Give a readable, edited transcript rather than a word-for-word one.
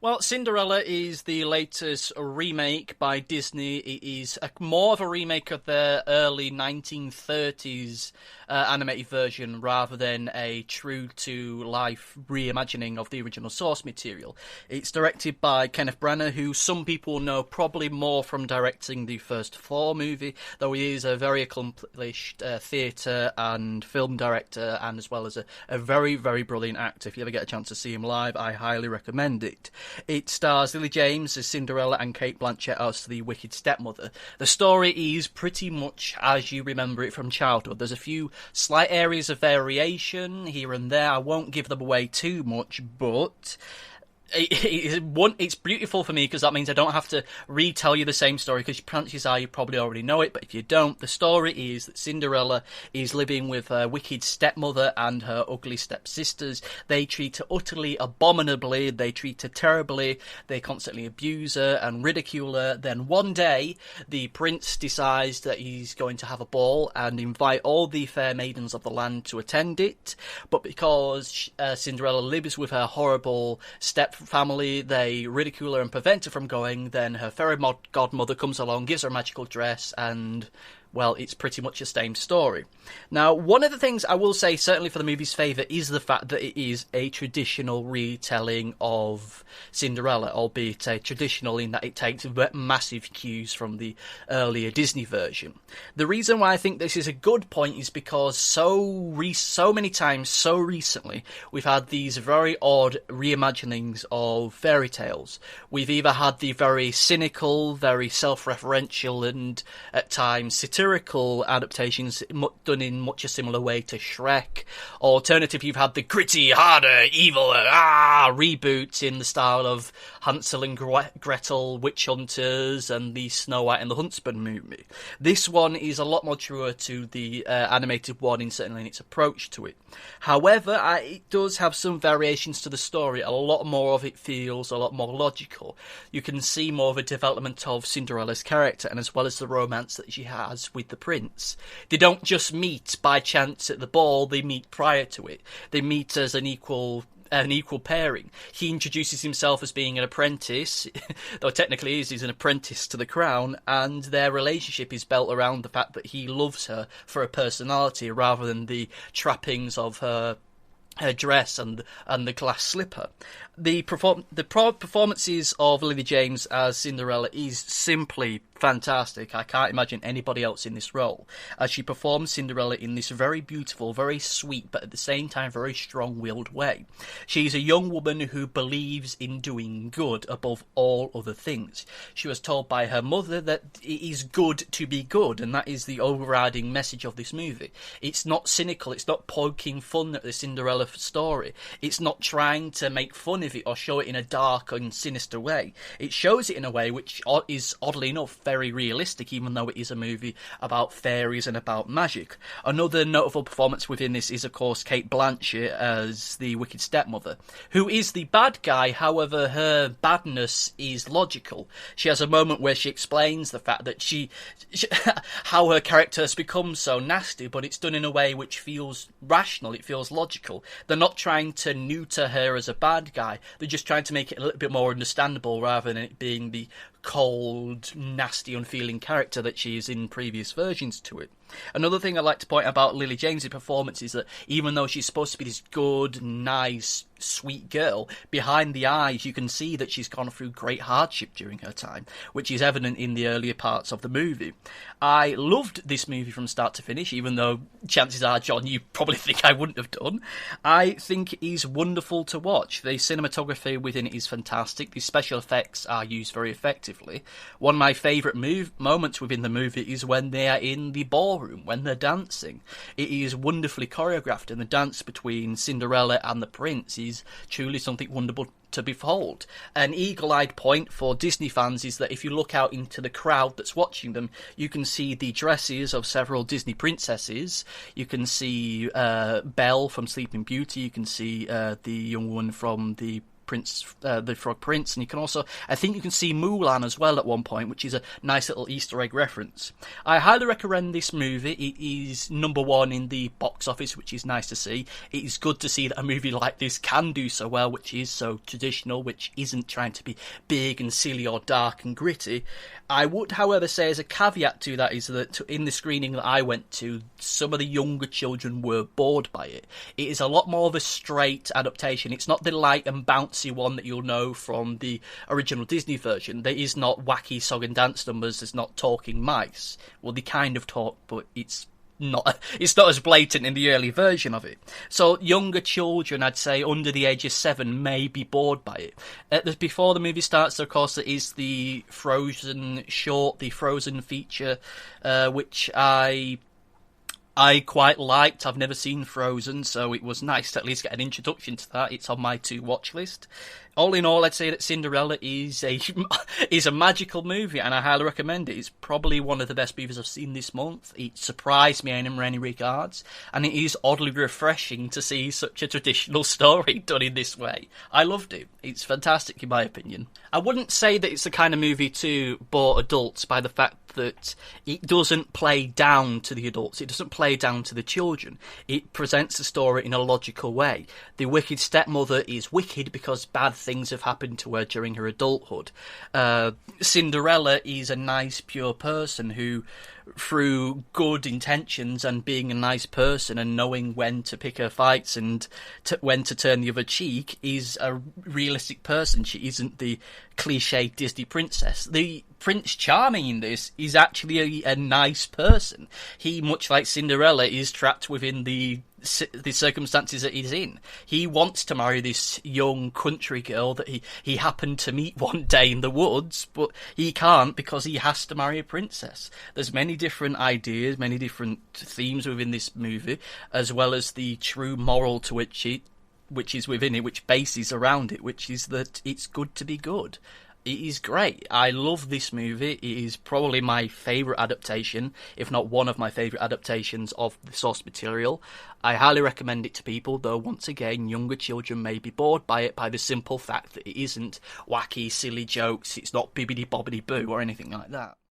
Well, Cinderella is the latest remake by Disney. It is more of a remake of the early 1930s animated version rather than a true-to-life reimagining of the original source material. It's directed by Kenneth Branagh, who some people know probably more from directing the first Thor movie, though he is a very accomplished theatre and film director, and as well as a very, very brilliant actor. If you ever get a chance to see him live, I highly recommend it. It stars Lily James as Cinderella and Kate Blanchett as the wicked stepmother. The story is pretty much as you remember it from childhood. There's a few slight areas of variation here and there. I won't give them away too much, but it's beautiful for me because that means I don't have to retell you the same story, because chances are you probably already know it, but if you don't, the story is that Cinderella is living with her wicked stepmother and her ugly stepsisters. They treat her utterly abominably, they treat her terribly, they constantly abuse her and ridicule her. Then one day, the prince decides that he's going to have a ball and invite all the fair maidens of the land to attend it, but because Cinderella lives with her horrible family, they ridicule her and prevent her from going. Then her fairy godmother comes along, gives her a magical dress, and well, it's pretty much the same story. Now, one of the things I will say, certainly for the movie's favour, is the fact that it is a traditional retelling of Cinderella, albeit a traditional in that it takes massive cues from the earlier Disney version. The reason why I think this is a good point is because so many times, so recently, we've had these very odd reimaginings of fairy tales. We've either had the very cynical, very self-referential, and at times satirical adaptations done in much a similar way to Shrek. Alternative, you've had the gritty, harder, evil reboots in the style of Hansel and Gretel, Witch Hunters, and the Snow White and the Huntsman movie. This one is a lot more truer to the animated one, certainly in its approach to it. However, it does have some variations to the story. A lot more of it feels a lot more logical. You can see more of a development of Cinderella's character, and as well as the romance that she has with the prince. They don't just meet by chance at the ball, they meet prior to it. They meet as an equal pairing. He introduces himself as being an apprentice, though technically he's an apprentice to the crown, and their relationship is built around the fact that he loves her for her personality rather than the trappings of her dress and the glass slipper. The performances of Lily James as Cinderella is simply fantastic. I can't imagine anybody else in this role, as she performs Cinderella in this very beautiful, very sweet, but at the same time very strong-willed way. She's a young woman who believes in doing good above all other things. She was told by her mother that it is good to be good, and that is the overriding message of this movie. It's not cynical, it's not poking fun at the Cinderella story. It's not trying to make fun of it or show it in a dark and sinister way. It shows it in a way which is, oddly enough, very realistic, even though it is a movie about fairies and about magic. Another notable performance within this is, of course, Kate Blanchett as the wicked stepmother, who is the bad guy. However, her badness is logical. She has a moment where she explains the fact that how her character has become so nasty, but it's done in a way which feels rational, it feels logical. They're not trying to neuter her as a bad guy, they're just trying to make it a little bit more understandable rather than it being the cold, nasty, unfeeling character that she is in previous versions to it. Another thing I'd like to point out about Lily James' performance is that even though she's supposed to be this good, nice, sweet girl, behind the eyes you can see that she's gone through great hardship during her time, which is evident in the earlier parts of the movie. I loved this movie from start to finish, even though chances are, John, you probably think I wouldn't have done. I think it is wonderful to watch. The cinematography within it is fantastic. The special effects are used very effectively. One of my favourite moments within the movie is when they are in the ballroom, when they're dancing. It is wonderfully choreographed, and the dance between Cinderella and the prince is truly something wonderful to behold. An eagle-eyed point for Disney fans is that if you look out into the crowd that's watching them, you can see the dresses of several Disney princesses. You can see Belle from Sleeping Beauty. You can see the young woman from the the Frog Prince, and you can also, I think you can see Mulan as well at one point, which is a nice little Easter egg reference. I highly recommend this movie. It is #1 in the box office, which is nice to see. It is good to see that a movie like this can do so well, which is so traditional, which isn't trying to be big and silly or dark and gritty. I would, however, say as a caveat to that is that in the screening that I went to, some of the younger children were bored by it. It is a lot more of a straight adaptation. It's not the light and bouncy one that you'll know from the original Disney version. There is not wacky song and dance numbers. There's not talking mice. Well, they kind of talk, but it's not as blatant in the early version of it. So younger children, I'd say under the age of 7, may be bored by it. Before the movie starts, of course, there is the Frozen short, the Frozen feature, which I quite liked. I've never seen Frozen, so it was nice to at least get an introduction to that. It's on my to-watch list. All in all, I'd say that Cinderella is a magical movie, and I highly recommend it. It's probably one of the best movies I've seen this month. It surprised me in many regards, and it is oddly refreshing to see such a traditional story done in this way. I loved it. It's fantastic, in my opinion. I wouldn't say that it's the kind of movie to bore adults by the fact that it doesn't play down to the adults. It doesn't play down to the children. It presents the story in a logical way. The wicked stepmother is wicked because bad things have happened to her during her adulthood. Cinderella is a nice, pure person who, through good intentions and being a nice person and knowing when to pick her fights and when to turn the other cheek, is a realistic person. She isn't the cliche Disney princess. The Prince Charming in this is actually a nice person. He, much like Cinderella, is trapped within the circumstances that he's in. He wants to marry this young country girl that he happened to meet one day in the woods, but he can't because he has to marry a princess. There's many different ideas, many different themes within this movie, as well as the true moral to which is within it, which bases around it, which is that it's good to be good. It is great. I love this movie. It is probably my favourite adaptation, if not one of my favourite adaptations of the source material. I highly recommend it to people, though once again, younger children may be bored by it by the simple fact that it isn't wacky, silly jokes, it's not bibbidi bobbidi boo or anything like that.